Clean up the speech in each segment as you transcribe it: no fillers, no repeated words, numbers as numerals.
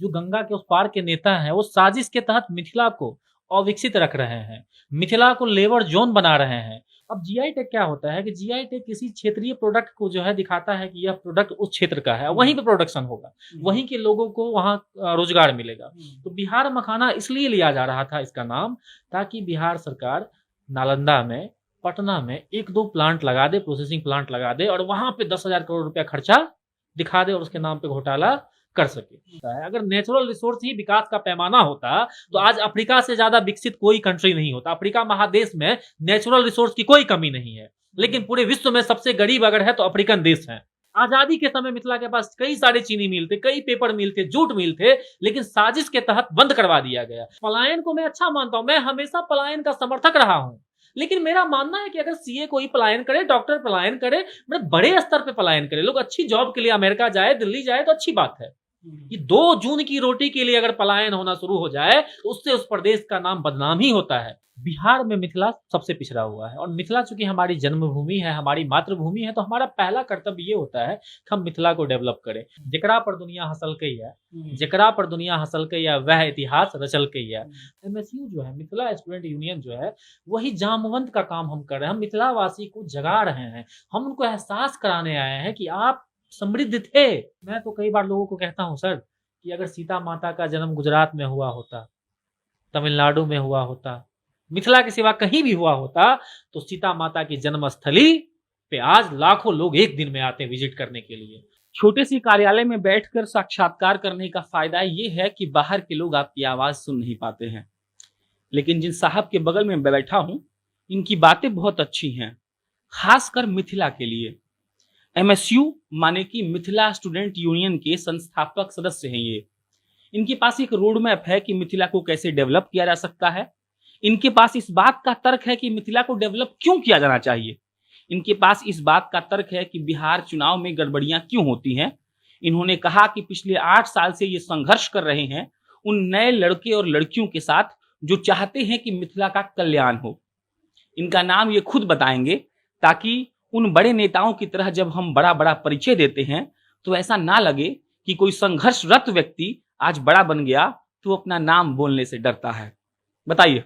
जो गंगा के उस पार के नेता हैं, वो साजिश के तहत मिथिला को अविकसित रख रहे हैं, मिथिला को लेबर जोन बना रहे हैं। अब जीआई टैग क्या होता है कि जीआई टैग किसी क्षेत्रीय प्रोडक्ट को जो है दिखाता है कि यह प्रोडक्ट उस क्षेत्र का है, वहीं पे प्रोडक्शन होगा, वहीं के लोगों को वहां रोजगार मिलेगा। तो बिहार मखाना इसलिए लिया जा रहा था इसका नाम, ताकि बिहार सरकार नालंदा में, पटना में एक दो प्लांट लगा दे, प्रोसेसिंग प्लांट लगा दे, और वहां पे 10,000 करोड़ रुपया खर्चा दिखा दे और उसके नाम पे घोटाला कर सके। अगर नेचुरल रिसोर्स ही विकास का पैमाना होता तो आज अफ्रीका से ज्यादा विकसित कोई कंट्री नहीं होता। अफ्रीका महादेश में नेचुरल रिसोर्स की कोई कमी नहीं है, लेकिन पूरे विश्व में सबसे गरीब अगर है तो अफ्रीकन देश है। आजादी के समय मिथिला के पास कई सारे चीनी मिल थे, कई पेपर मिल थे, जूट मिल थे, लेकिन साजिश के तहत बंद करवा दिया गया। पलायन को मैं अच्छा मानता हूं, मैं हमेशा पलायन का समर्थक रहा हूं, लेकिन मेरा मानना है कि अगर सीए कोई पलायन करे, डॉक्टर पलायन करे, बड़े स्तर पे पलायन करे, लोग अच्छी जॉब के लिए अमेरिका जाए, दिल्ली जाए तो अच्छी बात है। ये 2 जून की रोटी के लिए अगर पलायन होना शुरू हो जाए तो उससे उस प्रदेश का नाम बदनाम ही होता है। बिहार में मिथिला सबसे पिछड़ा हुआ है, और मिथिला चूंकि हमारी जन्मभूमि है, हमारी मातृभूमि है, तो हमारा पहला कर्तव्य ये होता है कि हम मिथिला को डेवलप करें। जेकरा पर दुनिया हंसल के है, जेकरा पर दुनिया हंसल के है, वह इतिहास रचल के है। एमएसयू जो है, मिथिला स्टूडेंट यूनियन जो है, वही जामवंत का काम हम कर रहे हैं। हम मिथिलावासी को जगा रहे हैं, हम उनको एहसास कराने आए हैं कि आप समृद्ध थे। मैं तो कई बार लोगों को कहता हूं सर कि अगर सीता माता का जन्म गुजरात में हुआ होता, तमिलनाडु में हुआ होता, मिथिला के सिवा कहीं भी हुआ होता, तो सीता माता की जन्मस्थली पे आज लाखों लोग एक दिन में आते हैं विजिट करने के लिए। छोटे से कार्यालय में बैठकर साक्षात्कार करने का फायदा ये है कि बाहर के लोग आपकी आवाज सुन नहीं पाते हैं, लेकिन जिन साहब के बगल में बैठा हूं, इनकी बातें बहुत अच्छी हैं, खासकर मिथिला के लिए। एमएसयू माने कि मिथिला स्टूडेंट यूनियन के संस्थापक सदस्य हैं ये। इनके पास एक रोड मैप है कि मिथिला को कैसे डेवलप किया जा सकता है। इनके पास इस बात का तर्क है कि मिथिला को डेवलप क्यों किया जाना चाहिए। इनके पास इस बात का तर्क है कि बिहार चुनाव में गड़बड़ियां क्यों होती हैं। इन्होंने कहा कि पिछले 8 साल से ये संघर्ष कर रहे हैं उन नए लड़के और लड़कियों के साथ जो चाहते हैं कि मिथिला का कल्याण हो। इनका नाम ये खुद बताएंगे, ताकि उन बड़े नेताओं की तरह जब हम बड़ा बड़ा परिचय देते हैं तो ऐसा ना लगे कि कोई संघर्षरत व्यक्ति आज बड़ा बन गया तो अपना नाम बोलने से डरता है। बताइए।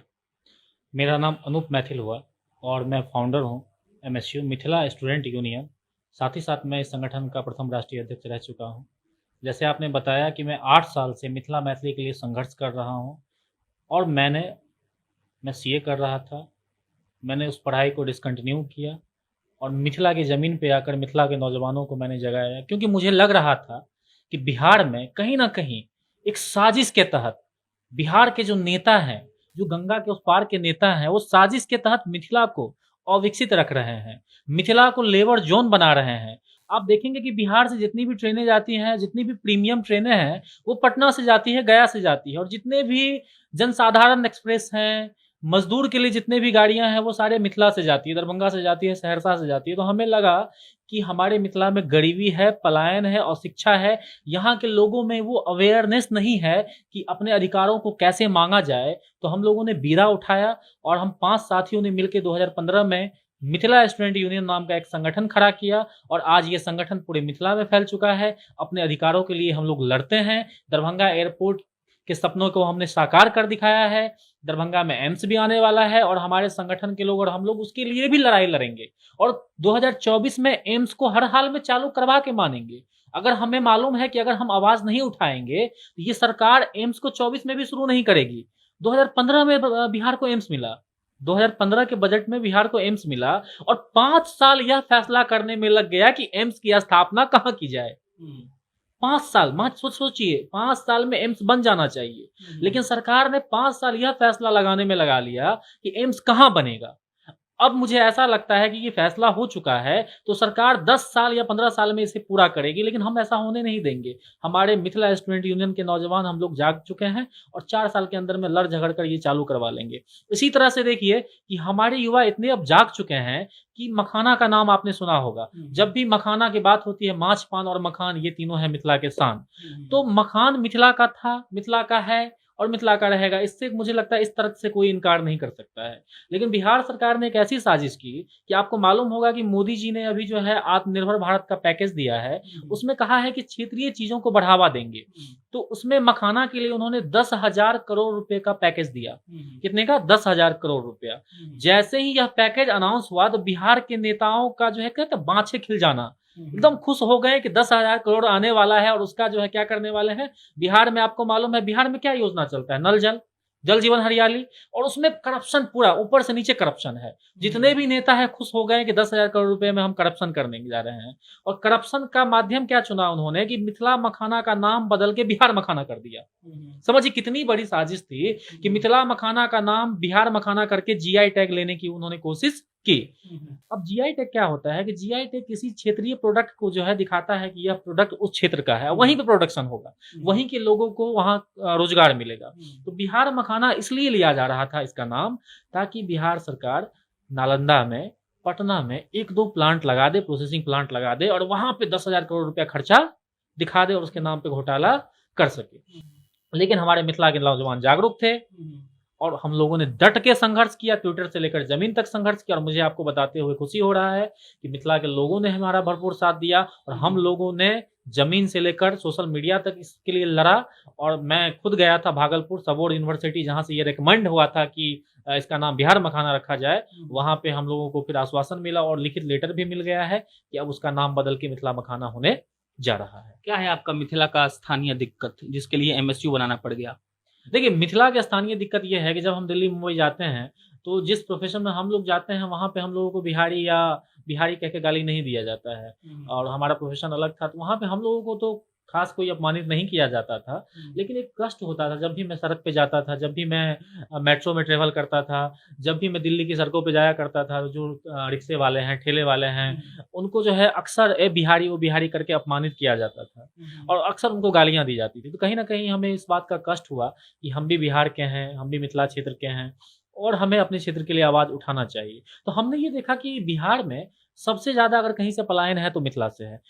मेरा नाम अनूप मैथिल हुआ और मैं फाउंडर हूं एमएसयू मिथिला स्टूडेंट यूनियन। साथ ही साथ मैं इस संगठन का प्रथम राष्ट्रीय अध्यक्ष रह चुका हूं। जैसे आपने बताया कि मैं 8 साल से मिथिला मैथिली के लिए संघर्ष कर रहा हूं, और मैं सीए कर रहा था। मैंने उस पढ़ाई को डिसकंटिन्यू किया और मिथिला की ज़मीन पे आकर मिथिला के नौजवानों को मैंने जगाया, क्योंकि मुझे लग रहा था कि बिहार में कहीं ना कहीं एक साजिश के तहत बिहार के जो नेता हैं, जो गंगा के उस पार के नेता हैं, वो साजिश के तहत मिथिला को अविकसित रख रहे हैं, मिथिला को लेबर जोन बना रहे हैं। आप देखेंगे कि बिहार से जितनी भी ट्रेनें जाती हैं, जितनी भी प्रीमियम ट्रेनें हैं, वो पटना से जाती है, गया से जाती है, और जितने भी जनसाधारण एक्सप्रेस हैं, मजदूर के लिए जितने भी गाड़ियां हैं, वो सारे मिथिला से जाती है, दरभंगा से जाती है, सहरसा से जाती है। तो हमें लगा कि हमारे मिथिला में गरीबी है, पलायन है, अशिक्षा है, यहाँ के लोगों में वो अवेयरनेस नहीं है कि अपने अधिकारों को कैसे मांगा जाए। तो हम लोगों ने बीड़ा उठाया और हम 5 साथियों ने मिलकर 2015 में मिथिला स्टूडेंट यूनियन नाम का एक संगठन खड़ा किया, और आज ये संगठन पूरे मिथिला में फैल चुका है। अपने अधिकारों के लिए हम लोग लड़ते हैं। दरभंगा एयरपोर्ट के सपनों को हमने साकार कर दिखाया है। दरभंगा में एम्स भी आने वाला है, और हमारे संगठन के लोग और हम लोग उसके लिए भी लड़ाई लड़ेंगे, और 2024 में एम्स को हर हाल में चालू करवा के मानेंगे। अगर हमें मालूम है कि अगर हम आवाज नहीं उठाएंगे तो ये सरकार एम्स को 24 में भी शुरू नहीं करेगी। 2015 में बिहार को एम्स मिला, 2015 के बजट में बिहार को एम्स मिला, और 5 साल यह फैसला करने में लग गया कि एम्स की स्थापना कहां की जाए। 5 साल, सोचिए 5 साल में एम्स बन जाना चाहिए, लेकिन सरकार ने 5 साल यह फैसला लगाने में लगा लिया कि एम्स कहां बनेगा। अब मुझे ऐसा लगता है कि ये फैसला हो चुका है, तो सरकार 10 साल या 15 साल में इसे पूरा करेगी, लेकिन हम ऐसा होने नहीं देंगे। हमारे मिथिला स्टूडेंट यूनियन के नौजवान हम लोग जाग चुके हैं, और 4 साल के अंदर में लड़ झगड़ कर ये चालू करवा लेंगे। इसी तरह से देखिए कि हमारे युवा इतने अब जाग चुके हैं कि मखाना का नाम आपने सुना होगा। जब भी मखाना की बात होती है, माछ, पान और मखान, ये तीनों है मिथिला के शान। तो मखान मिथिला का था, मिथिला का है, और मिथिला का रहेगा। इससे मुझे लगता है इस तर्क से कोई इनकार नहीं कर सकता है। लेकिन बिहार सरकार ने एक ऐसी साजिश की कि आपको मालूम होगा कि मोदी जी ने अभी जो है आत्मनिर्भर भारत का पैकेज दिया है, उसमें कहा है कि क्षेत्रीय चीजों को बढ़ावा देंगे। तो उसमें मखाना के लिए उन्होंने 10,000 करोड़ रुपए का पैकेज दिया। कितने का? 10,000 करोड़ रुपया। जैसे ही यह पैकेज अनाउंस हुआ तो बिहार के नेताओं का जो है कहते बाँछें खिल जाना, एकदम खुश हो गए कि 10,000 करोड़ आने वाला है और उसका जो है क्या करने वाले हैं। बिहार में आपको मालूम है बिहार में क्या योजना चलता है? नल जल, जल जीवन हरियाली, और उसमें करप्शन पूरा ऊपर से नीचे करप्शन है। जितने भी नेता है खुश हो गए कि 10,000 करोड़ रुपए में हम करप्शन करने जा रहे हैं। और करप्शन का माध्यम क्या चुना उन्होंने कि मिथिला मखाना का नाम बदल के बिहार मखाना कर दिया। समझिए कितनी बड़ी साजिश थी कि मिथिला मखाना का नाम बिहार मखाना करके जीआई टैग लेने की उन्होंने कोशिश की। अब जीआई टैग क्या होता है कि जीआई टैग किसी क्षेत्रीय प्रोडक्ट को जो है दिखाता है कि यह प्रोडक्ट उस क्षेत्र का है, वहीं पे प्रोडक्शन होगा, वहीं के लोगों को वहां रोजगार मिलेगा। तो बिहार मखाना इसलिए लिया जा रहा था इसका नाम, ताकि बिहार सरकार नालंदा में, पटना में 1-2 प्लांट लगा दे, प्रोसेसिंग प्लांट लगा दे और वहां पे 10,000 करोड़ रुपया खर्चा दिखा दे और उसके नाम पे घोटाला कर सके। लेकिन हमारे मिथिला के नौजवान जागरूक थे और हम लोगों ने डट के संघर्ष किया, ट्विटर से लेकर जमीन तक संघर्ष किया। और मुझे आपको बताते हुए खुशी हो रहा है कि मिथिला के लोगों ने हमारा भरपूर साथ दिया और हम लोगों ने जमीन से लेकर सोशल मीडिया तक इसके लिए लड़ा। और मैं खुद गया था भागलपुर सबौर यूनिवर्सिटी, जहां से ये रिकमेंड हुआ था कि इसका नाम बिहार मखाना रखा जाए। वहां पे हम लोगों को फिर आश्वासन मिला और लिखित लेटर भी मिल गया है कि अब उसका नाम बदल के मिथिला मखाना होने जा रहा है। क्या है आपका मिथिला का स्थानीय दिक्कत जिसके लिए एमएसयू बनाना पड़ गया? देखिए मिथिला की स्थानीय दिक्कत यह है कि जब हम दिल्ली मुंबई जाते हैं तो जिस प्रोफेशन में हम लोग जाते हैं वहाँ पे हम लोगों को बिहारी या बिहारी कह के गाली नहीं दिया जाता है। और हमारा प्रोफेशन अलग था, तो वहाँ पे हम लोगों को तो खास कोई अपमानित नहीं किया जाता था। लेकिन एक कष्ट होता था जब भी मैं सड़क पे जाता था, जब भी मैं मेट्रो में ट्रेवल करता था, जब भी मैं दिल्ली की सड़कों पे जाया करता था। जो रिक्शे वाले हैं, ठेले वाले हैं, उनको जो है अक्सर ए बिहारी वो बिहारी करके अपमानित किया जाता था और अक्सर उनको गालियाँ दी जाती थी। तो कहीं न कहीं हमें इस बात का कष्ट हुआ कि हम भी बिहार के हैं, हम भी मिथिला क्षेत्र के हैं और हमें अपने क्षेत्र के लिए आवाज़ उठाना चाहिए। तो हमने ये देखा कि बिहार में सबसे ज़्यादा अगर कहीं से पलायन है तो मिथिला से है।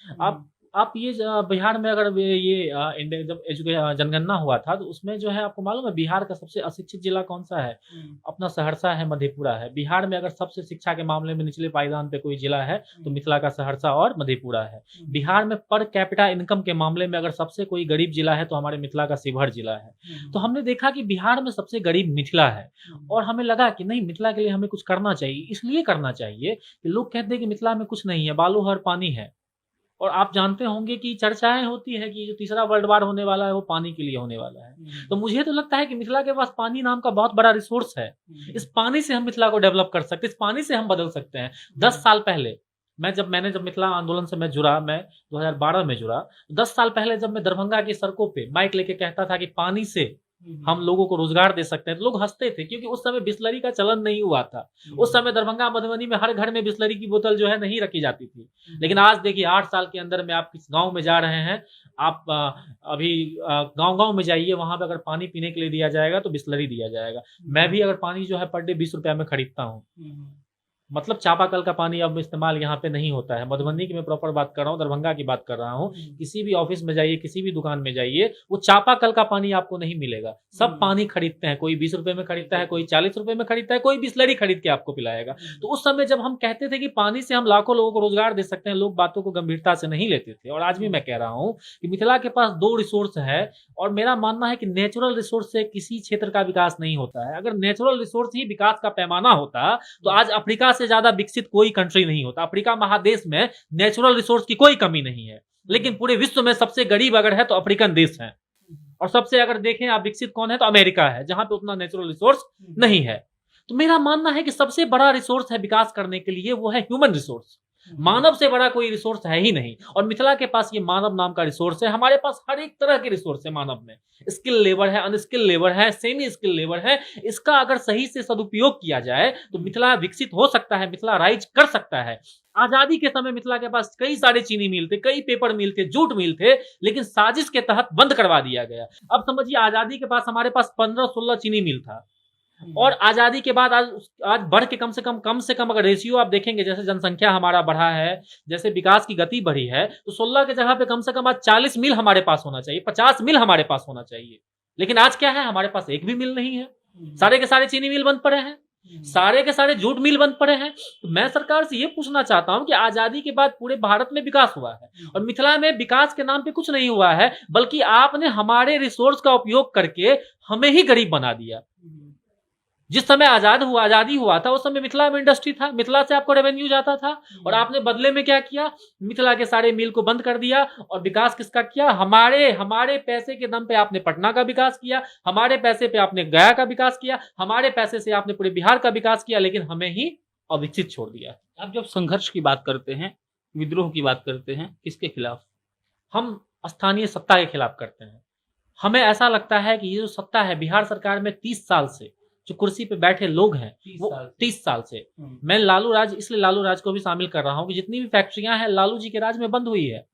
आप ये बिहार में अगर ये इंडिया जब जनगणना हुआ था तो उसमें जो है आपको मालूम है बिहार का सबसे अशिक्षित जिला कौन सा है? अपना सहरसा है, मधेपुरा है। बिहार में अगर सबसे शिक्षा के मामले में निचले पायदान पे कोई जिला है तो मिथिला का सहरसा और मधेपुरा है। बिहार में पर कैपिटा इनकम के मामले में अगर सबसे कोई गरीब जिला है तो हमारे मिथिला का शिवहर जिला है। तो हमने देखा कि बिहार में सबसे गरीब मिथिला है और हमें लगा कि नहीं, मिथिला के लिए हमें कुछ करना चाहिए। इसलिए करना चाहिए कि लोग कहते हैं कि मिथिला में कुछ नहीं है, बालू हर पानी है। और आप जानते होंगे कि चर्चाएं होती है कि जो तीसरा वर्ल्ड वार होने वाला है वो पानी के लिए होने वाला है। तो मुझे तो लगता है कि मिथिला के पास पानी नाम का बहुत बड़ा रिसोर्स है। इस पानी से हम मिथिला को डेवलप कर सकते हैं, इस पानी से हम बदल सकते हैं। 10 साल पहले जब मिथिला आंदोलन से मैं 2012 में जुड़ा, 10 साल पहले जब मैं दरभंगा की सड़कों पे माइक लेके कहता था कि पानी से हम लोगों को रोजगार दे सकते हैं तो लोग हंसते थे, क्योंकि उस समय बिस्लरी का चलन नहीं हुआ था। उस समय दरभंगा मधुबनी में हर घर में बिस्लरी की बोतल जो है नहीं रखी जाती थी। लेकिन आज देखिए 8 साल के अंदर में आप किस गांव में जा रहे हैं, आप अभी गांव-गांव में जाइए, वहां पे अगर पानी पीने के लिए दिया जाएगा तो बिस्लरी दिया जाएगा। मैं भी अगर पानी जो है पर डे 20 रुपया में खरीदता हूँ। मतलब चापाकल का पानी अब इस्तेमाल यहाँ पे नहीं होता है। मधुबनी की मैं प्रॉपर बात कर रहा हूँ, दरभंगा की बात कर रहा हूँ। किसी भी ऑफिस में जाइए, किसी भी दुकान में जाइए, वो चापाकल का पानी आपको नहीं मिलेगा। सब पानी खरीदते हैं, कोई 20 रुपए में खरीदता है, कोई 40 रुपए में खरीदता है, कोई बिस्लरी खरीद के आपको पिलाएगा। तो उस समय जब हम कहते थे कि पानी से हम लाखों लोगों को रोजगार दे सकते हैं, लोग बातों को गंभीरता से नहीं लेते थे। और आज भी मैं कह रहा हूँ कि मिथिला के पास 2 रिसोर्स है और मेरा मानना है कि नेचुरल रिसोर्स से किसी क्षेत्र का विकास नहीं होता है। अगर नेचुरल रिसोर्स ही विकास का पैमाना होता तो आज अफ्रीका से ज्यादा विकसित कोई कंट्री नहीं होता। अफ्रीका महादेश में नेचुरल रिसोर्स की कोई कमी नहीं है, लेकिन पूरे विश्व में सबसे गरीब अगर है तो अफ्रीकन देश है। और सबसे अगर देखें आप विकसित कौन है तो अमेरिका है, जहां पे उतना नेचुरल रिसोर्स नहीं है। तो मेरा मानना है कि सबसे बड़ा रिसोर्स है विकास करने के लिए वो है ह्यूमन रिसोर्स। मानव से बड़ा कोई रिसोर्स है ही नहीं। और मिथिला के पास ये मानव नाम का रिसोर्स है। हमारे पास हर एक तरह के रिसोर्स है मानव में। स्किल लेबर है, अनस्किल लेबर है, सेमी स्किल लेबर है। इसका अगर सही से सदुपयोग किया जाए तो मिथिला विकसित हो सकता है, मिथिला राइज कर सकता है। आजादी के समय मिथिला के पास कई सारे चीनी मिल थे, कई पेपर मिल थे, जूट मिल थे, लेकिन साजिश के तहत बंद करवा दिया गया। अब समझिए आजादी के पास हमारे पास 15-16 चीनी मिल था और आजादी के बाद आज बढ़ के कम से कम अगर रेशियो आप देखेंगे, जैसे जनसंख्या हमारा बढ़ा है, जैसे विकास की गति बढ़ी है, तो 16 के जगह पे कम से कम आज 40 मिल हमारे पास होना चाहिए, 50 मिल हमारे पास होना चाहिए। लेकिन आज क्या है, हमारे पास एक भी मिल नहीं है, सारे के सारे चीनी मिल बंद पड़े हैं, सारे के सारे जूट मिल बंद पड़े हैं। तो मैं सरकार से ये पूछना चाहता हूं कि आजादी के बाद पूरे भारत में विकास हुआ है और मिथिला में विकास के नाम पे कुछ नहीं हुआ है, बल्कि आपने हमारे रिसोर्स का उपयोग करके हमें ही गरीब बना दिया। जिस समय आजादी हुआ था उस समय मिथिला में इंडस्ट्री था, मिथिला से आपको रेवेन्यू जाता था, और आपने बदले में क्या किया, मिथिला के सारे मिल को बंद कर दिया। और विकास किसका किया, हमारे पैसे के दम पे आपने पटना का विकास किया, हमारे पैसे पे आपने गया का विकास किया, हमारे पैसे से आपने पूरे बिहार का विकास किया, लेकिन हमें ही अविकसित छोड़ दिया। आप जब संघर्ष की बात करते हैं, विद्रोह की बात करते हैं, किसके खिलाफ? हम स्थानीय सत्ता के खिलाफ करते हैं। हमें ऐसा लगता है कि ये जो सत्ता है बिहार सरकार में 30 साल से जो कुर्सी पे बैठे लोग हैं, वो 30 साल से, मैं इसलिए लालू राज को भी शामिल कर रहा हूं कि जितनी भी फैक्ट्रियां हैं लालू जी के राज में बंद हुई है,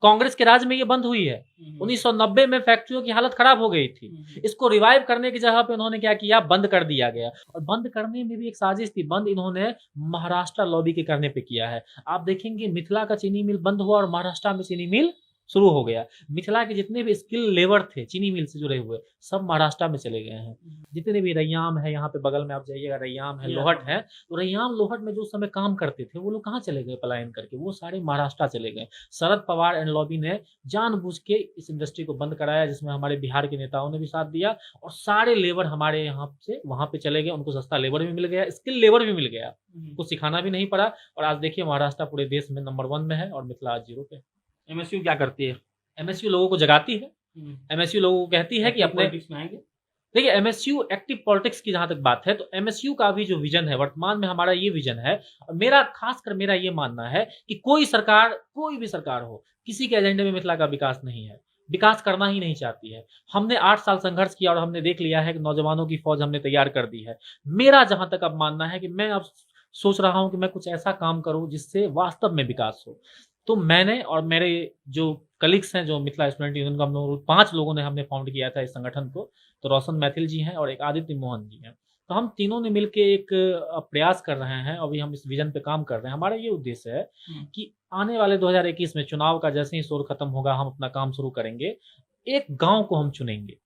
कांग्रेस के राज में ये बंद हुई है। 1990 में फैक्ट्रियों की हालत खराब हो गई थी, इसको रिवाइव करने की जगह पे उन्होंने क्या किया, बंद कर दिया गया। और बंद करने में भी एक साजिश थी, बंद इन्होंने महाराष्ट्र लॉबी के करने पे किया है। आप देखेंगे मिथिला का चीनी मिल बंद हुआ और महाराष्ट्र में चीनी मिल शुरू हो गया। मिथिला के जितने भी स्किल लेबर थे चीनी मिल से जुड़े हुए, सब महाराष्ट्र में चले गए हैं। जितने भी रैयाम है, यहाँ पे बगल में आप जाइएगा, रैयाम है, लोहट है, तो रैयाम लोहट में जो उस समय काम करते थे वो लोग कहाँ चले गए पलायन करके, वो सारे महाराष्ट्र चले गए। शरद पवार एंड लॉबी ने जानबूझ के इस इंडस्ट्री को बंद कराया, जिसमें हमारे बिहार के नेताओं ने भी साथ दिया, और सारे लेबर हमारे यहाँ से वहां पे चले गए। उनको सस्ता लेबर भी मिल गया, स्किल लेबर भी मिल गया, कुछ सिखाना भी नहीं पड़ा। और आज देखिए महाराष्ट्र पूरे देश में नंबर 1 में है और मिथिला आज 0 पे। एमएसयू क्या करती है? एमएसयू लोगों को जगाती है, एमएसयू लोगों को कहती है कि अपने, देखिए एमएसयू एक्टिव पॉलिटिक्स की जहां तक बात है, तो एमएसयू का भी जो विजन है वर्तमान में, हमारा ये विजन है, और मेरा खासकर मेरा ये मानना है कि कोई भी सरकार हो, किसी के एजेंडे में मिथिला का विकास नहीं है, विकास करना ही नहीं चाहती है। हमने 8 साल संघर्ष किया और हमने देख लिया है कि नौजवानों की फौज हमने तैयार कर दी है। मेरा जहां तक अब मानना है कि मैं अब सोच रहा हूं कि मैं कुछ ऐसा काम करूं जिससे वास्तव में विकास हो। तो मैंने और मेरे जो कलीग्स हैं, जो मिथिला स्टूडेंट यूनियन का हम लोग 5 लोगों ने हमने फाउंड किया था इस संगठन को। तो रोशन मैथिल जी हैं और एक आदित्य मोहन जी हैं। तो हम तीनों ने मिलकर एक प्रयास कर रहे हैं, अभी हम इस विजन पे काम कर रहे हैं। हमारा ये उद्देश्य है कि आने वाले 2021 में चुनाव का जैसे ही शोर खत्म होगा, हम अपना काम शुरू करेंगे। एक गांव को हम चुनेंगे,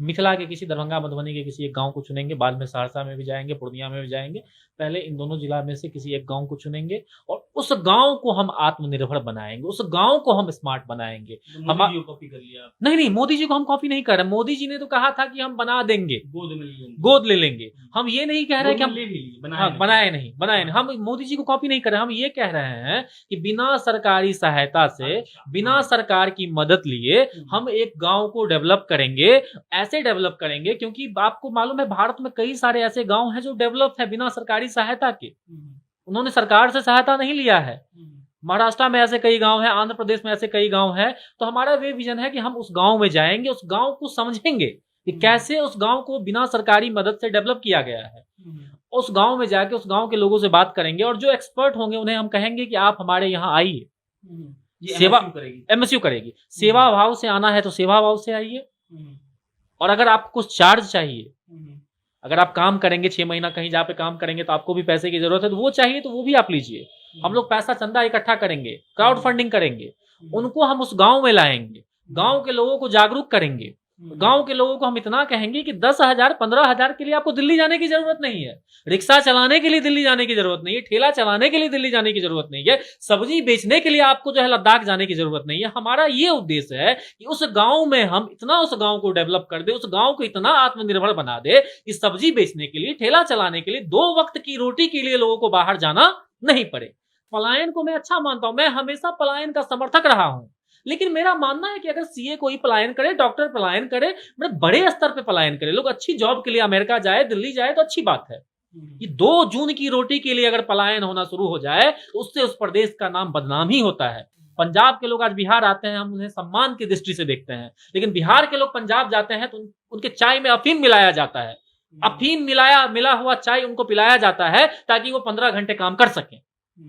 मिथिला के किसी, दरभंगा मधुबनी के किसी एक गांव को चुनेंगे, बाद में सहरसा में भी जाएंगे, पूर्णिया में भी जाएंगे। पहले इन दोनों जिला में से किसी एक गांव को चुनेंगे और उस गांव को हम आत्मनिर्भर बनाएंगे, उस गांव को हम स्मार्ट बनाएंगे। हम कॉपी कर लिया? नहीं, मोदी जी को हम कॉपी नहीं कर रहे। मोदी जी ने तो कहा था कि हम बना देंगे, गोद ले लेंगे। हम ये नहीं कह रहे कि हम बनाए नहीं। हम मोदी जी को कॉपी नहीं कर रहे। हम ये कह रहे हैं कि बिना सरकारी सहायता से, बिना सरकार की मदद लिए हम एक गांव को डेवलप करेंगे। ऐसे डेवलप करेंगे क्योंकि आपको मालूम है भारत में कई सारे ऐसे गांव हैं जो डेवलप है बिना सरकारी सहायता के। उन्होंने सरकार से सहायता नहीं लिया है। महाराष्ट्र में ऐसे कई गांव हैं, आंध्र प्रदेश में ऐसे कई गांव हैं। तो हमारा वे विजन है कि हम उस गांव में जाएंगे, उस गांव को समझेंगे कि कैसे उस गांव को बिना सरकारी मदद से डेवलप किया गया है। उस गांव में जाके उस गांव के लोगों से बात करेंगे और जो एक्सपर्ट होंगे उन्हें हम कहेंगे कि आप हमारे यहाँ आइए। सेवा एमएसयू करेगी। सेवा भाव से आना है तो सेवा भाव से आइए। और अगर आपको कुछ चार्ज चाहिए, अगर आप काम करेंगे 6 महीना कहीं जहाँ पे काम करेंगे तो आपको भी पैसे की जरूरत है, तो वो चाहिए तो वो भी आप लीजिए। हम लोग पैसा चंदा इकट्ठा करेंगे, क्राउड फंडिंग करेंगे, उनको हम उस गांव में लाएंगे, गांव के लोगों को जागरूक करेंगे। गांव के लोगों को हम इतना कहेंगे कि 10,000 15,000 के लिए आपको दिल्ली जाने की जरूरत नहीं है, रिक्शा चलाने के लिए दिल्ली जाने की जरूरत नहीं है, ठेला चलाने के लिए दिल्ली जाने की जरूरत नहीं है, सब्जी बेचने के लिए आपको जो है लद्दाख जाने की जरूरत नहीं है। हमारा ये उद्देश्य है कि उस गांव में हम इतना उस गांव को डेवलप कर दे, उस गांव को इतना आत्मनिर्भर बना दे कि सब्जी बेचने के लिए, ठेला चलाने के लिए, 2 वक्त की रोटी के लिए लोगों को बाहर जाना नहीं पड़े। पलायन को मैं अच्छा मानता हूं, मैं हमेशा पलायन का समर्थक रहा हूं, लेकिन मेरा मानना है कि अगर सीए कोई पलायन करे, डॉक्टर पलायन करे, बड़े स्तर पे पलायन करे, लोग अच्छी जॉब के लिए अमेरिका जाए, दिल्ली जाए तो अच्छी बात है। ये 2 जून की रोटी के लिए अगर पलायन होना शुरू हो जाए तो उससे उस प्रदेश का नाम बदनाम ही होता है। पंजाब के लोग आज बिहार आते हैं, हम उन्हें सम्मान की दृष्टि से देखते हैं, लेकिन बिहार के लोग पंजाब जाते हैं तो उनके चाय में अफीम मिलाया जाता है। अफीम मिला हुआ चाय उनको पिलाया जाता है ताकि वो 15 घंटे काम कर सकें।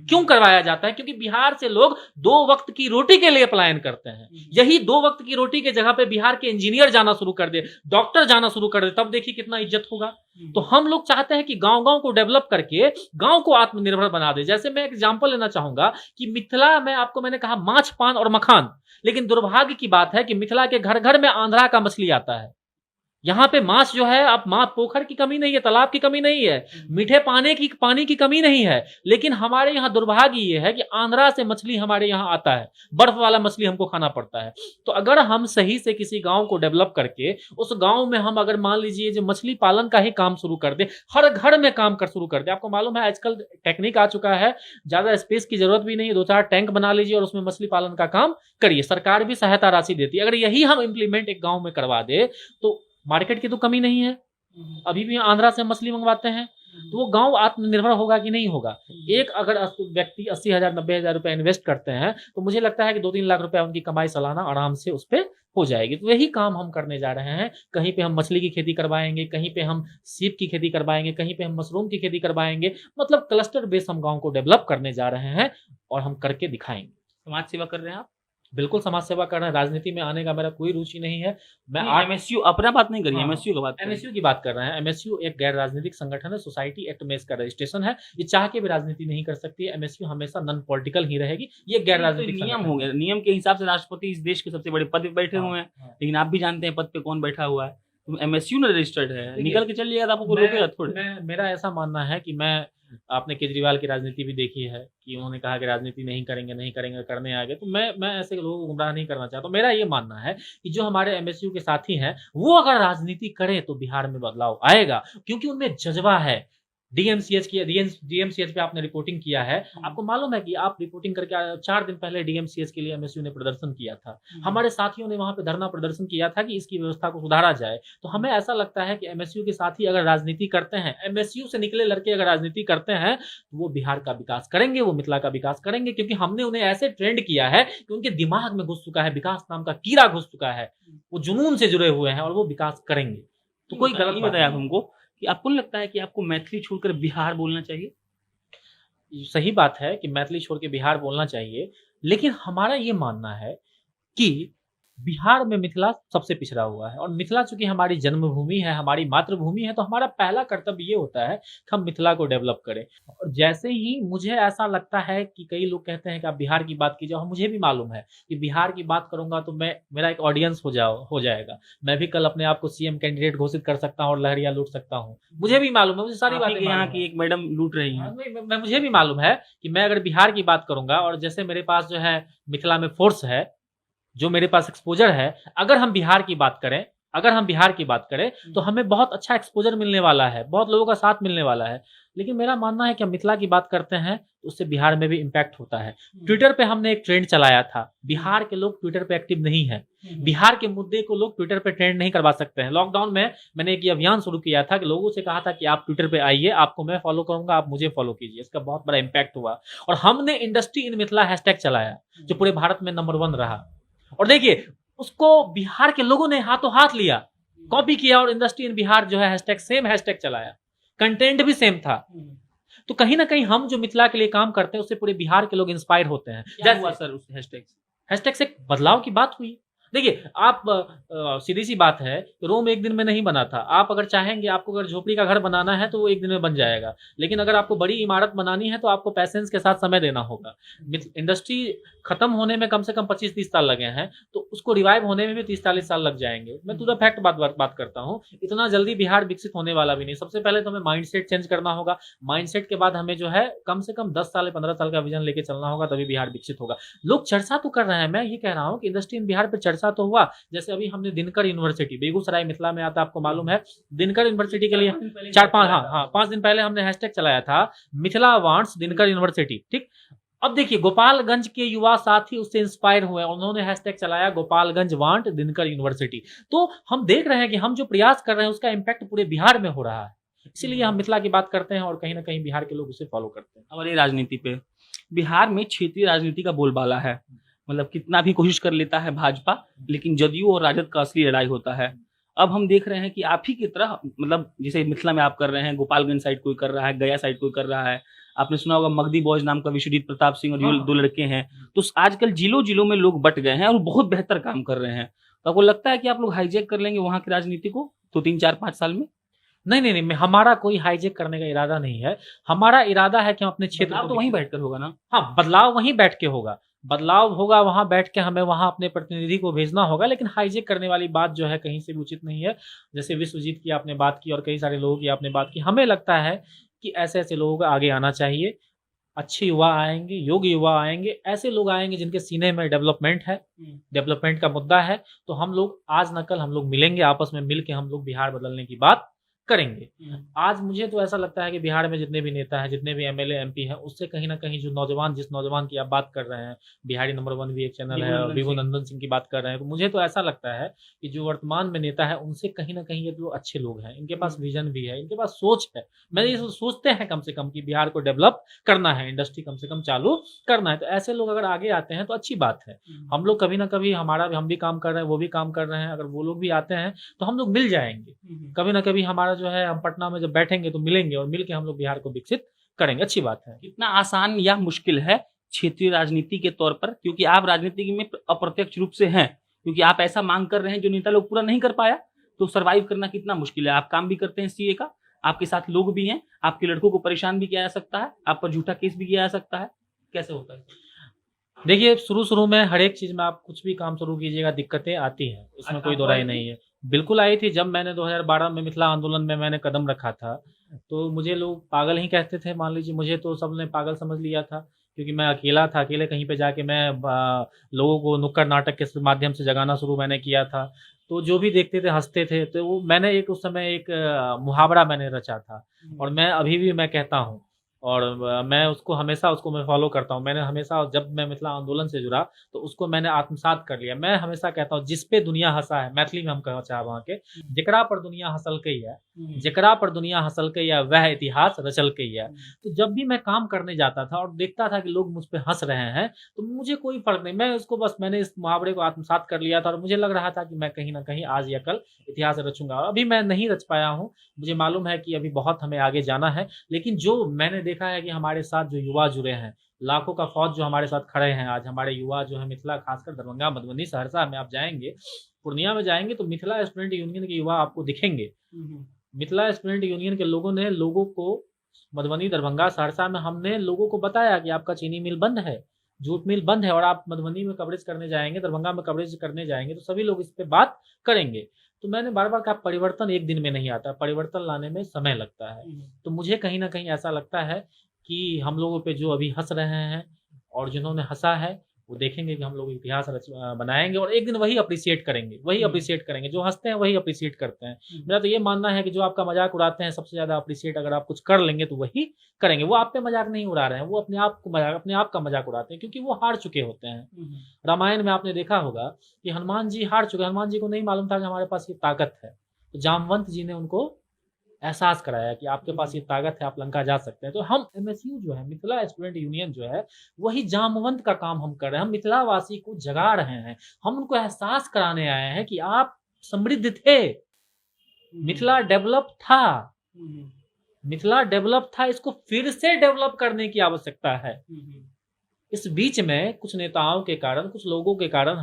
क्यों करवाया जाता है? क्योंकि बिहार से लोग 2 वक्त की रोटी के लिए पलायन करते हैं। यही 2 वक्त की रोटी के जगह पे बिहार के इंजीनियर जाना शुरू कर दे, डॉक्टर जाना शुरू कर दे, तब देखिए कितना इज्जत होगा। तो हम लोग चाहते हैं कि गांव-गांव को डेवलप करके गांव को आत्मनिर्भर बना दे। जैसे मैं एक एग्जांपल लेना चाहूंगा कि मिथिला में आपको मैंने कहा माछ, पान और मखान, लेकिन दुर्भाग्य की बात है कि मिथिला के घर घर में आंध्रा का मछली आता है। यहाँ पे मांस जो है, अब माँ पोखर की कमी नहीं है, तालाब की कमी नहीं है, मीठे पानी की कमी नहीं है, लेकिन हमारे यहाँ दुर्भाग्य ये है कि आंध्रा से मछली हमारे यहाँ आता है, बर्फ वाला मछली हमको खाना पड़ता है। तो अगर हम सही से किसी गांव को डेवलप करके उस गांव में हम अगर मान लीजिए जो मछली पालन का ही काम शुरू कर दे, हर घर में काम कर शुरू कर दे। आपको मालूम है आजकल टेक्निक आ चुका है, ज्यादा स्पेस की जरूरत भी नहीं है, 2-4 टैंक बना लीजिए और उसमें मछली पालन का काम करिए, सरकार भी सहायता राशि देती है। अगर यही हम इंप्लीमेंट एक गांव में करवा दे तो मार्केट की तो कमी नहीं है, अभी भी आंध्रा से मछली मंगवाते हैं, तो वो गांव आत्मनिर्भर होगा कि नहीं होगा। एक अगर व्यक्ति 80,000 90,000 रुपए इन्वेस्ट करते हैं तो मुझे लगता है कि 2-3 लाख रुपए उनकी कमाई सालाना आराम से उस पर हो जाएगी। तो यही काम हम करने जा रहे हैं, कहीं पे हम मछली की खेती करवाएंगे, कहीं पे हम सीप की खेती करवाएंगे, कहीं पे हम मशरूम की खेती करवाएंगे, मतलब क्लस्टर बेस हम गाँव को डेवलप करने जा रहे हैं और हम करके दिखाएंगे। समाज सेवा कर रहे हैं आप? बिल्कुल समाज सेवा करना है, राजनीति में आने का मेरा कोई रुचि नहीं है। मैं एमएसयू अपना बात नहीं करिए, हाँ, एमएसयू की बात करें। एमएसयू की बात कर रहे हैं। एमएसयू एक गैर राजनीतिक संगठन है, सोसाइटी एक्ट में इसका रजिस्ट्रेशन है, ये चाह के भी राजनीति नहीं कर सकती है। एमएसयू हमेशा नॉन पॉलिटिकल ही रहेगी, ये गैर राजनीतिक नियम हो गया, नियम के हिसाब से राष्ट्रपति इस देश के सबसे बड़े पद पे बैठे हुए हैं, लेकिन आप भी जानते हैं पद पे कौन बैठा हुआ है। तो एमएसयू ने रजिस्टर्ड है, निकल के चलिएगा तो आपको कोई रोकेगा थोड़े। मेरा ऐसा मानना है कि मैं, आपने केजरीवाल की राजनीति भी देखी है कि उन्होंने कहा कि राजनीति नहीं करेंगे, करने आ गए। तो मैं ऐसे लोगों को गुमराह नहीं करना चाहता। तो मेरा ये मानना है कि जो हमारे एमएसयू के साथी हैं वो अगर राजनीति करें तो बिहार में बदलाव आएगा, क्योंकि उनमें जज्बा है। डीएमसीएच पे आपने रिपोर्टिंग किया है, आपको मालूम है कि आप रिपोर्टिंग करके 4 दिन पहले डीएमसीएच के लिए एमएसयू ने प्रदर्शन किया था। हमारे साथियों ने वहां पे धरना प्रदर्शन किया था कि इसकी व्यवस्था को सुधारा जाए। तो हमें ऐसा लगता है कि एमएसयू के साथी अगर राजनीति करते हैं, एमएसयू से निकले लड़के अगर राजनीति करते हैं तो वो बिहार का विकास करेंगे, वो मिथिला का विकास करेंगे, क्योंकि हमने उन्हें ऐसे ट्रेंड किया है कि उनके दिमाग में घुस चुका है, विकास नाम का कीड़ा घुस चुका है, वो जुनून से जुड़े हुए हैं और वो विकास करेंगे। तो कोई गलत नहीं बताया हमको कि आपको नहीं लगता है कि आपको मैथिली छोड़कर बिहार बोलना चाहिए? सही बात है कि मैथिली छोड़ के बिहार बोलना चाहिए, लेकिन हमारा ये मानना है कि बिहार में मिथिला सबसे पिछड़ा हुआ है, और मिथिला चूंकि हमारी जन्मभूमि है, हमारी मातृभूमि है, तो हमारा पहला कर्तव्य ये होता है कि हम मिथिला को डेवलप करें। और जैसे ही मुझे ऐसा लगता है कि कई लोग कहते हैं कि आप बिहार की बात कीजिए, मुझे भी मालूम है कि बिहार की बात करूंगा तो मेरा एक ऑडियंस हो जाएगा, मैं भी कल अपने आप को सीएम कैंडिडेट घोषित कर सकता हूँ और लहरिया लूट सकता हूँ। मुझे भी मालूम है, मुझे सारी बातें यहाँ की एक मैडम लूट रही है। मुझे भी मालूम है कि मैं अगर बिहार की बात करूंगा, और जैसे मेरे पास जो है मिथिला में फोर्स है, जो मेरे पास एक्सपोजर है, अगर हम बिहार की बात करें तो हमें बहुत अच्छा एक्सपोजर मिलने वाला है, बहुत लोगों का साथ मिलने वाला है। लेकिन मेरा मानना है कि हम मिथिला की बात करते हैं तो उससे बिहार में भी इम्पैक्ट होता है। ट्विटर पे हमने एक ट्रेंड चलाया था, बिहार के लोग ट्विटर पे एक्टिव नहीं है, बिहार के मुद्दे को लोग ट्विटर पे ट्रेंड नहीं करवा सकते हैं। लॉकडाउन में मैंने एक अभियान शुरू किया था कि लोगों से कहा था कि आप ट्विटर पे आइए, आपको मैं फॉलो करूंगा, आप मुझे फॉलो कीजिए। इसका बहुत बड़ा इम्पैक्ट हुआ, और हमने इंडस्ट्री इन मिथिला हैशटैग चलाया जो पूरे भारत में नंबर 1 रहा। और देखिए उसको बिहार के लोगों ने हाथों हाथ लिया, कॉपी किया, और इंडस्ट्री इन बिहार जो है हैशटैग, सेम हैशटैग चलाया, कंटेंट भी सेम था। तो कहीं ना कहीं हम जो मिथिला के लिए काम करते हैं उससे पूरे बिहार के लोग इंस्पायर होते हैं। क्या हुआ सर उस हैशटैग से बदलाव की बात हुई। देखिए आप सीधी सी बात है, रोम एक दिन में नहीं बना था। आप अगर चाहेंगे, आपको अगर झोपड़ी का घर बनाना है तो वो एक दिन में बन जाएगा, लेकिन अगर आपको बड़ी इमारत बनानी है तो आपको पैसेंस के साथ समय देना होगा। इंडस्ट्री खत्म होने में कम से कम 25-30 साल लगे हैं, तो उसको रिवाइव होने में भी 30-40 साल लग जाएंगे। मैं टू द फैक्ट बात करता हूँ, इतना जल्दी बिहार विकसित होने वाला भी नहीं। सबसे पहले तो हमें माइंडसेट चेंज करना होगा, माइंडसेट के बाद हमें जो है कम से कम 10 साल 15 साल का विजन लेके चलना होगा, तभी बिहार विकसित होगा। लोग चर्चा तो कर रहे हैं, मैं ये कह रहा हूँ कि इंडस्ट्री इन बिहार पर चर्चा तो हुआ। जैसे अभी हमने दिनकर यूनिवर्सिटी, बेगूसराय मिथिला में आता, आपको मालूम है, दिनकर यूनिवर्सिटी के लिए 5 दिन पहले हमने हैशटैग चलाया था, मिथिला वांट्स दिनकर यूनिवर्सिटी। ठीक, अब देखिए गोपालगंज के युवा साथी उससे इंस्पायर हुए, उन्होंने हैशटैग चलाया गोपालगंज वांट दिनकर यूनिवर्सिटी। तो हम देख रहे हैं कि हम जो प्रयास कर रहे हैं उसका इम्पैक्ट पूरे बिहार में हो रहा है, इसीलिए हम मिथिला की बात करते हैं और कहीं ना कहीं बिहार के लोग उसे फॉलो करते हैं। और ये राजनीति पे, बिहार में क्षेत्रीय राजनीति का बोलबाला है, मतलब कितना भी कोशिश कर लेता है भाजपा, लेकिन जदयू और राजद का असली लड़ाई होता है। अब हम देख रहे हैं कि आप ही की तरह, मतलब जैसे मिथिला में आप कर रहे हैं, गोपालगंज साइड कोई कर रहा है, गया साइड कोई कर रहा है, आपने सुना होगा मगधी बॉयज नाम का विश्वजीत प्रताप सिंह और 2 लड़के हैं। तो आजकल जिलों में लोग बट गए हैं और बहुत बेहतर काम कर रहे हैं। तो आपको लगता है कि आप लोग हाईजैक कर लेंगे वहां की राजनीति को तो 3-4-5 साल में? नहीं, हमारा कोई हाईजैक करने का इरादा नहीं है। हमारा इरादा है कि हम अपने क्षेत्र तो वहीं बैठकर होगा ना। हाँ, बदलाव वहीं बैठ के होगा। बदलाव होगा वहाँ बैठ के हमें वहाँ अपने प्रतिनिधि को भेजना होगा, लेकिन हाईजैक करने वाली बात जो है कहीं से भी उचित नहीं है। जैसे विश्वजीत की आपने बात की और कई सारे लोगों की आपने बात की। हमें लगता है कि ऐसे-ऐसे लोगों को आगे आना चाहिए। अच्छे युवा आएँगे, योग्य युवा आएँगे, ऐसे लोग आएँगे जिनके सीने में डेवलपमेंट है, डेवलपमेंट का मुद्दा है, तो हम लोग आज ना कल हम लोग मिलेंगे, आपस में मिल के हम लोग बिहार बदलने की बात करेंगे। आज मुझे तो ऐसा लगता है कि बिहार में जितने भी नेता हैं, जितने भी एमएलए, एमपी हैं, उससे कहीं न कहीं जो नौजवान जिस नौजवान की आप बात कर रहे हैं, बिहारी नंबर 1 भी एक चैनल है और विभू नंदन सिंह की बात कर रहे हैं, तो मुझे तो ऐसा लगता है कि जो वर्तमान में नेता है, उनसे कहीं न कहीं ये जो अच्छे लोग हैं, इनके पास विज़न भी है, इनके पास सोच है। मैं ये सोचते हैं कम से कम कि बिहार को डेवलप करना है, इंडस्ट्री कम से कम चालू करना है, तो ऐसे लोग अगर आगे आते हैं तो अच्छी बात है। हम लोग कभी न कभी हम भी काम कर रहे हैं, वो भी काम कर रहे हैं, अगर वो लोग भी आते हैं, तो हम लोग मिल जाएँगे। कभी न कभी हमारा जो है हम पटना में जब बैठेंगे तो मिलेंगे और मिल के हम लोग बिहार को विकसित करेंगे, अच्छी बात है। कितना आसान या मुश्किल है क्षेत्रीय राजनीति के तौर पर, क्योंकि आप राजनीति में अप्रत्यक्ष रूप से हैं, क्योंकि आप ऐसा मांग कर रहे हैं जो नेता लोग पूरा नहीं कर पाया, तो सर्वाइव करना कितना मुश्किल है। आप काम भी करते हैं सीए का, आपके साथ लोग भी हैं, आपके लड़कों को परेशान भी किया जा सकता है, आप पर झूठा केस भी किया जा सकता है, कैसे होता है? देखिए, शुरू-शुरू में हर एक चीज़ में आप कुछ भी काम शुरू कीजिएगा, दिक्कतें आती हैं, इसमें कोई दो राय नहीं है। बिल्कुल आई थी, जब मैंने 2012 में मिथिला आंदोलन में मैंने कदम रखा था, तो मुझे लोग पागल ही कहते थे, मान लीजिए मुझे तो सबने पागल समझ लिया था, क्योंकि मैं अकेला था, अकेले कहीं पे जाके मैं लोगों को नुक्कड़ नाटक के माध्यम से जगाना शुरू मैंने किया था। तो जो भी देखते थे हँसते थे, तो वो मैंने एक उस समय एक मुहावरा मैंने रचा था और मैं अभी भी मैं कहता हूँ और मैं उसको हमेशा उसको मैं फ़ॉलो करता हूँ। मैंने हमेशा जब मैं मिथिला आंदोलन से जुड़ा, तो उसको मैंने आत्मसात कर लिया। मैं हमेशा कहता हूँ, जिस पे दुनिया हँसा है, मैथिली में हम कहना चाहे वहाँ के, जेकरा पर दुनिया हँसलकै है, जेकरा पर दुनिया हँसलकै है, वह इतिहास रचलकै है। तो जब भी मैं काम करने जाता था और देखता था कि लोग मुझ पे हँस रहे हैं, तो मुझे कोई फ़र्क नहीं, मैं उसको बस मैंने इस मुहावरे को आत्मसात कर लिया था और मुझे लग रहा था कि मैं कहीं न कहीं आज या कल इतिहास रचूँगा। अभी मैं नहीं रच पाया हूँ, मुझे मालूम है कि अभी बहुत हमें आगे जाना है, लेकिन जो मैंने देखा है कि हमारे साथ जो युवा जुड़े हैं, लाखों का फ़ौज जो हमारे साथ खड़े हैं आज, हमारे युवा जो है मिथिला, खासकर दरभंगा, मधुबनी, सहरसा में आप जाएँगे, पूर्णिया में जाएँगे तो मिथिला स्टूडेंट यूनियन के युवा आपको दिखेंगे। मिथिला स्टूडेंट यूनियन के लोगों ने लोगों को मधुबनी, दरभंगा, सहरसा में हमने लोगों को बताया कि आपका चीनी मिल बंद है, जूट मिल बंद है और आप मधुबनी में कवरेज करने जाएँगे, दरभंगा में कवरेज करने जाएँगे, तो सभी लोग इस पे बात करेंगे। तो मैंने बार-बार कहा, परिवर्तन एक दिन में नहीं आता, परिवर्तन लाने में समय लगता है। तो मुझे कहीं न कहीं ऐसा लगता है कि हम लोगों पे जो अभी हँस रहे हैं और जिन्होंने हँसा है, वो देखेंगे कि हम लोग इतिहास बनाएँगे और एक दिन वही एप्रिशिएट करेंगे, वही एप्रिशिएट करेंगे। जो हँसते हैं वही एप्रिशिएट करते हैं। मेरा तो ये मानना है कि जो आपका मज़ाक उड़ाते हैं, सबसे ज़्यादा एप्रिशिएट अगर आप कुछ कर लेंगे तो वही करेंगे। वो आप पे मज़ाक नहीं उड़ा रहे हैं, वो अपने आप का मज़ाक उड़ाते हैं, क्योंकि वो हार चुके होते हैं। रामायण में आपने देखा होगा कि हनुमान जी हार चुके, हनुमान जी को नहीं मालूम था कि हमारे पास ये ताकत है। तो जामवंत जी ने उनको एहसास कराया कि आपके पास ये ताकत है, आप लंका जा सकते हैं। तो हम एमएसयू जो है, मिथिला स्टूडेंट यूनियन जो है, वही जामवंत का काम हम कर रहे हैं। हम मिथिलावासी को जगा रहे हैं। हम उनको एहसास कराने आए हैं कि आप समृद्ध थे। मिथिला डेवलप था। मिथिला डेवलप था, इसको फिर से डेवलप करने की आवश्यकता है। इस बीच में कुछ नेताओं के कारण, कुछ लोगों के कारण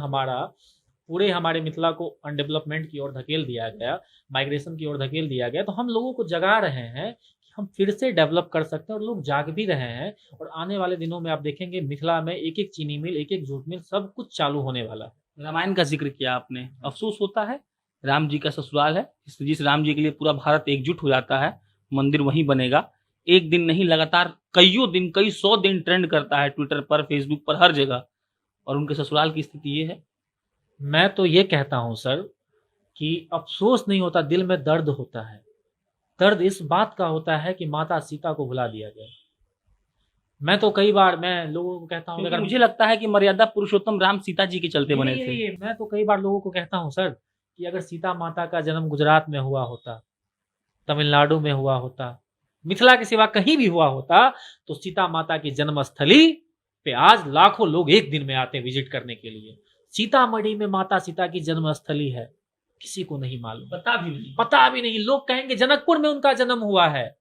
हमारे मिथिला को अनडेवलपमेंट की ओर धकेल दिया गया, माइग्रेशन की ओर धकेल दिया गया। तो हम लोगों को जगा रहे हैं कि हम फिर से डेवलप कर सकते हैं और लोग जाग भी रहे हैं। और आने वाले दिनों में आप देखेंगे मिथिला में एक-एक चीनी मिल, एक-एक जूट मिल, सब कुछ चालू होने वाला है। रामायण का जिक्र किया आपने, अफसोस होता है राम जी का ससुराल है, जिस राम जी के लिए पूरा भारत एकजुट हो जाता है, मंदिर वहीं बनेगा। एक दिन नहीं, लगातार कईयों दिन, कई 100 दिन ट्रेंड करता है ट्विटर पर, फेसबुक पर, हर जगह, और उनके ससुराल की स्थिति ये है। मैं तो ये कहता हूँ सर कि अफ़सोस नहीं होता, दिल में दर्द होता है। दर्द इस बात का होता है कि माता सीता को भुला दिया गया। मैं तो कई बार मैं लोगों को कहता हूँ, अगर मुझे लगता है कि मर्यादा पुरुषोत्तम राम सीता जी के चलते बने थे। मैं तो कई बार लोगों को कहता हूँ सर कि अगर सीता माता का जन्म गुजरात में हुआ होता, तमिलनाडु में हुआ होता, मिथिला के सिवा कहीं भी हुआ होता, तो सीता माता की जन्मस्थली पे आज लाखों लोग एक दिन में आते हैं विजिट करने के लिए। सीतामढ़ी में माता सीता की जन्मस्थली है, किसी को नहीं मालूम, पता भी नहीं। लोग कहेंगे जनकपुर में उनका जन्म हुआ है।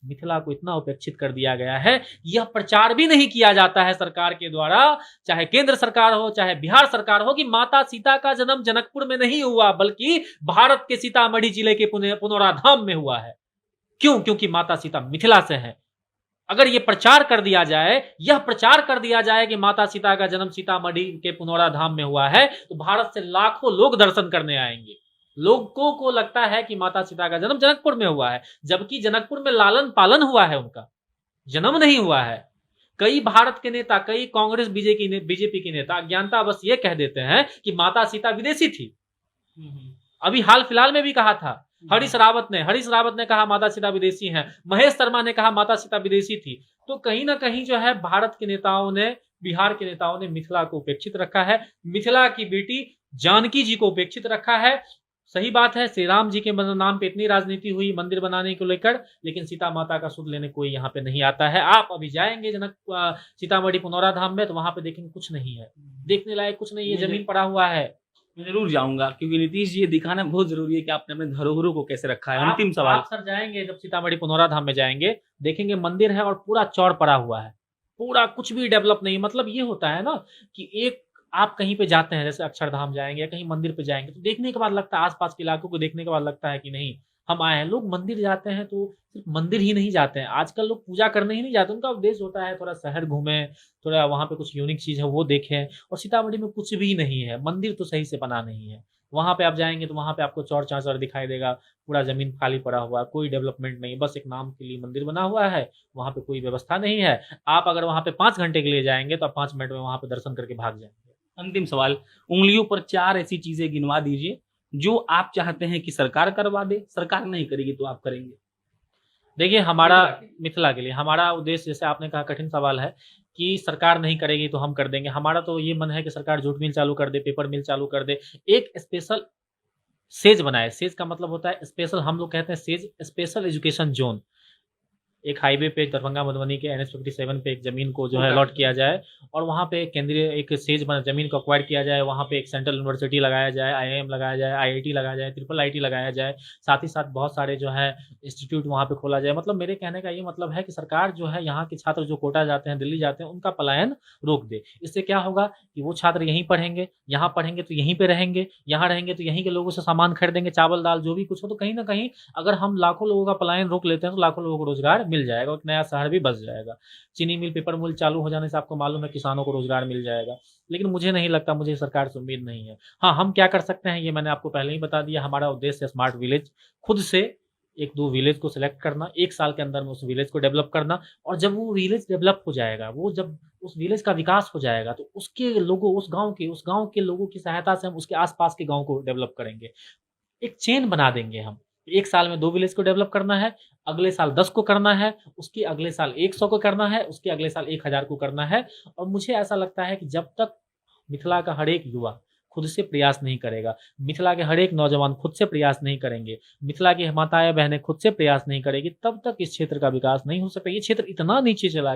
मिथिला को इतना उपेक्षित कर दिया गया है, यह प्रचार भी नहीं किया जाता है सरकार के द्वारा, चाहे केंद्र सरकार हो चाहे बिहार सरकार हो, कि माता सीता का जन्म जनकपुर में नहीं हुआ, बल्कि भारत के सीतामढ़ी जिले के पुनौरा धाम में हुआ है। क्यों? क्योंकि माता सीता मिथिला से है। अगर ये प्रचार कर दिया जाए, यह प्रचार कर दिया जाए कि माता सीता का जन्म सीतामढ़ी के पुनौरा धाम में हुआ है, तो भारत से लाखों लोग दर्शन करने आएंगे। लोगों को लगता है कि माता सीता का जन्म जनकपुर में हुआ है, जबकि जनकपुर में लालन पालन हुआ है, उनका जन्म नहीं हुआ है। कई भारत के नेता, कई कांग्रेस बीजेपी के नेता अज्ञानता बस ये कह देते हैं कि माता सीता विदेशी थी। अभी हाल फिलहाल में भी कहा था हरीश रावत ने कहा माता सीता विदेशी हैं, महेश शर्मा ने कहा माता सीता विदेशी थी। तो कहीं ना कहीं जो है भारत के नेताओं ने, बिहार के नेताओं ने मिथिला को उपेक्षित रखा है, मिथिला की बेटी जानकी जी को उपेक्षित रखा है। सही बात है, श्री राम जी के नाम पे इतनी राजनीति हुई मंदिर बनाने को लेकर, लेकिन सीता माता का सुध लेने कोई यहाँ पे नहीं आता है। आप अभी जाएंगे सीतामढ़ी पुनौरा धाम में, तो वहां पे देखेंगे कुछ नहीं है, देखने लायक कुछ नहीं है, जमीन पड़ा हुआ है। मैं जरूर जाऊंगा, क्योंकि नीतीश जी ये दिखाना बहुत जरूरी है कि आपने अपने धरोहरों को कैसे रखा है। अंतिम सवाल, आप सर जाएंगे, जब सीतामढ़ी पुनौरा धाम में जाएंगे, देखेंगे मंदिर है और पूरा चौड़ पड़ा हुआ है, पूरा कुछ भी डेवलप नहीं। मतलब ये होता है ना कि एक आप कहीं पे जाते हैं, जैसे अक्षरधाम जाएंगे या कहीं मंदिर पे जाएंगे, तो देखने के बाद लगता है, आसपास के इलाकों को देखने के बाद लगता है कि नहीं हम आए हैं। लोग मंदिर जाते हैं तो सिर्फ मंदिर ही नहीं जाते हैं, आजकल लोग पूजा करने ही नहीं जाते, उनका उद्देश्य होता है थोड़ा शहर घूमें, थोड़ा वहाँ पे कुछ यूनिक चीज है वो देखें। और सीतामढ़ी में कुछ भी नहीं है, मंदिर तो सही से बना नहीं है। वहां पे आप जाएंगे तो वहां पे आपको चौड़ चांचर दिखाई देगा, पूरा जमीन खाली पड़ा हुआ है, कोई डेवलपमेंट नहीं, बस एक नाम के लिए मंदिर बना हुआ है, वहां पे कोई व्यवस्था नहीं है। आप अगर वहां पे 5 घंटे के लिए जाएंगे तो आप 5 मिनट में वहां पे दर्शन करके भाग जाएंगे। अंतिम सवाल, उंगलियों पर 4 ऐसी चीजें गिनवा दीजिए जो आप चाहते हैं कि सरकार करवा दे, सरकार नहीं करेगी तो आप करेंगे। देखिए, हमारा मिथिला के लिए हमारा उद्देश्य, जैसे आपने कहा कठिन सवाल है कि सरकार नहीं करेगी तो हम कर देंगे। हमारा तो ये मन है कि सरकार जूट मिल चालू कर दे, पेपर मिल चालू कर दे, एक स्पेशल सेज बनाए। सेज का मतलब होता है स्पेशल, हम लोग कहते हैं सेज, स्पेशल एजुकेशन जोन। एक हाईवे पे दरभंगा मधुबनी के NH 57 पे एक जमीन को जो है अलॉट किया जाए, और वहाँ पे केंद्रीय एक सेज बना, जमीन को अक्वायर किया जाए, वहाँ पे एक सेंट्रल यूनिवर्सिटी लगाया जाए, IIM लगाया जाए, IIT लगाया जाए, ट्रिपल IT लगाया जाए, साथ ही साथ बहुत सारे जो है इंस्टीट्यूट वहाँ पे खोला जाए। मतलब मेरे कहने का ये मतलब है कि सरकार जो है यहाँ के छात्र जो कोटा जाते हैं, दिल्ली जाते हैं, उनका पलायन रोक दे। इससे क्या होगा कि वो छात्र यहीं पढ़ेंगे, यहाँ पढ़ेंगे तो यहीं पे रहेंगे, यहाँ रहेंगे तो यहीं के लोगों से सामान खरीदेंगे, चावल दाल जो भी कुछ हो। तो कहीं ना कहीं अगर हम लाखों लोगों का पलायन रोक लेते हैं तो लाखों लोगों को रोजगार मिल जाएगा, एक नया शहर भी बस जाएगा। चीनी मिल, पेपर मिल चालू हो जाने से आपको मालूम है किसानों को रोजगार मिल जाएगा। लेकिन मुझे नहीं लगता, मुझे सरकार से उम्मीद नहीं है। हाँ, हम क्या कर सकते हैं ये मैंने आपको पहले ही बता दिया। हमारा उद्देश्य है स्मार्ट विलेज, खुद से 1-2 विलेज को सिलेक्ट करना, 1 साल के अंदर में उस विलेज को डेवलप करना, और जब वो विलेज डेवलप हो जाएगा, वो जब उस विलेज का विकास हो जाएगा, तो उसके लोगों, उस गांव के लोगों की सहायता से हम उसके आसपास के गांव को डेवलप करेंगे। एक चेन बना देंगे हम। 1 साल में 2 विलेज को डेवलप करना है, अगले साल 10 को करना है, उसके अगले साल 100 को करना है, उसके अगले साल 1000 को करना है। और मुझे ऐसा लगता है कि जब तक मिथिला का हर एक युवा खुद से प्रयास नहीं करेगा, मिथिला के हर एक नौजवान खुद से प्रयास नहीं करेंगे, मिथिला की माताएं बहनें खुद से प्रयास नहीं करेगी, तब तक इस क्षेत्र का विकास नहीं हो सकता। ये क्षेत्र इतना नीचे चला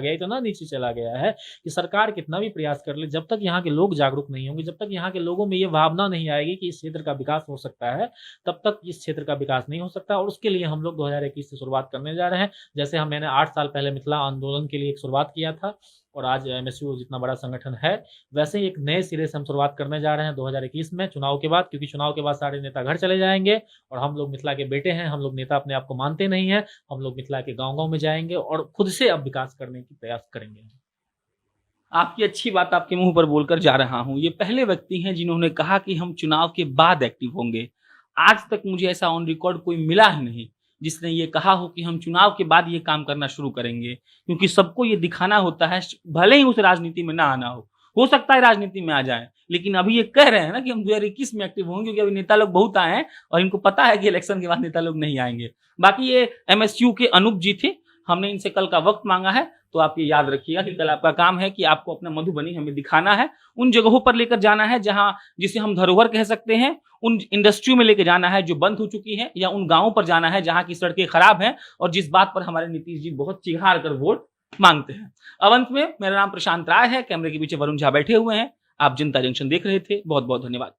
गया है कि सरकार कितना भी प्रयास कर ले, जब तक यहाँ के लोग जागरूक नहीं होंगे, जब तक यहाँ के लोगों में ये भावना नहीं आएगी कि इस क्षेत्र का विकास हो सकता है, तब तक इस क्षेत्र का विकास नहीं हो सकता। और उसके लिए हम लोग 2021 से शुरुआत करने जा रहे हैं। जैसे मैंने 8 साल पहले मिथिला आंदोलन के लिए एक शुरुआत किया था, और आज MSU जितना बड़ा संगठन है, वैसे ही एक नए सिरे से हम शुरुआत करने जा रहे हैं 2021 में, चुनाव के बाद। क्योंकि चुनाव के बाद सारे नेता घर चले जाएंगे और हम लोग मिथिला के बेटे हैं, हम लोग नेता अपने आप को मानते नहीं हैं, हम लोग मिथिला के गांव-गांव में जाएंगे और खुद से अब विकास करने की प्रयास करेंगे। आपकी अच्छी बात आपके मुंह पर बोलकर जा रहा हूं। ये पहले व्यक्ति हैं जिन्होंने कहा कि हम चुनाव के बाद एक्टिव होंगे। आज तक मुझे ऐसा ऑन रिकॉर्ड कोई मिला ही नहीं जिसने ये कहा हो कि हम चुनाव के बाद ये काम करना शुरू करेंगे, क्योंकि सबको ये दिखाना होता है, भले ही उस राजनीति में ना आना हो सकता है राजनीति में आ जाए, लेकिन अभी ये कह रहे हैं ना कि हम 2021 में एक्टिव होंगे, क्योंकि अभी नेता लोग बहुत आए हैं और इनको पता है कि इलेक्शन के बाद नेता लोग नहीं आएंगे। बाकी ये MSU के अनूप जी थे, हमने इनसे कल का वक्त मांगा है, तो आप ये याद रखिएगा कि कल आपका काम है कि आपको अपना मधुबनी हमें दिखाना है, उन जगहों पर लेकर जाना है जहां, जिसे हम धरोहर कह सकते हैं, उन इंडस्ट्री में लेकर जाना है जो बंद हो चुकी है, या उन गांवों पर जाना है जहां की सड़कें खराब हैं और जिस बात पर हमारे नीतीश जी बहुत चिढ़ा कर वोट मांगते हैं। अब अंत में, मेरा नाम प्रशांत राय है, कैमरे के पीछे वरुण झा बैठे हुए हैं, आप जनता जंक्शन देख रहे थे। बहुत बहुत धन्यवाद।